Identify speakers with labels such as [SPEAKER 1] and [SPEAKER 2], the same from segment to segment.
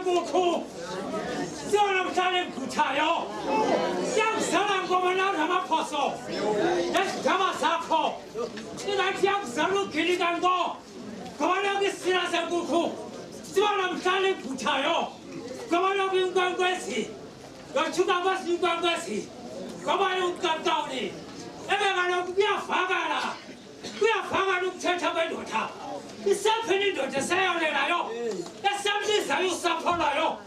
[SPEAKER 1] 상고코 썰음 살림 구차요 양사람 고만 나라마 퍼서 야시타마 사코 이날 양사로 길이 간거 그만하게 쓰라 상고코 썰음 살림 구차요 그만하게 윤광과시 여추가마스 윤광과시 그만하게 깜다우니 에베가는 그냥 화가라 그냥 화가는 철탑에 놓다 이 사편이 놓자 사용해라요 나 쌈지 사용 사포라요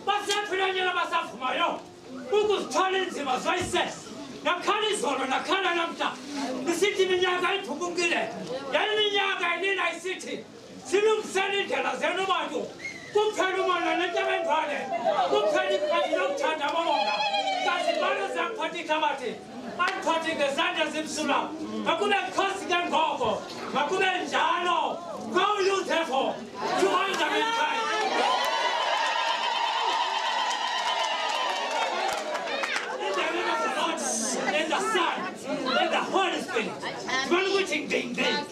[SPEAKER 1] 마사편이 아니라 마사품아요 누구 촬영지 마서 있어 나 칸이 서로 나 칸을 남자 그 시티는 야가이 부근길에 얄미 야가이 내 나이 시티 스름산이 되라 세는 말고 꿈편을 말라는 자면 봐네 꿈편이 가지로 찾아먹는다 다시 말은 상파티 가마티 안파티가 산자심 수라 마구는 커스간 거고 마구는 자로 거울로 대포 중앙자면 가이 in the sun, in the Holy Spirit, ding ding.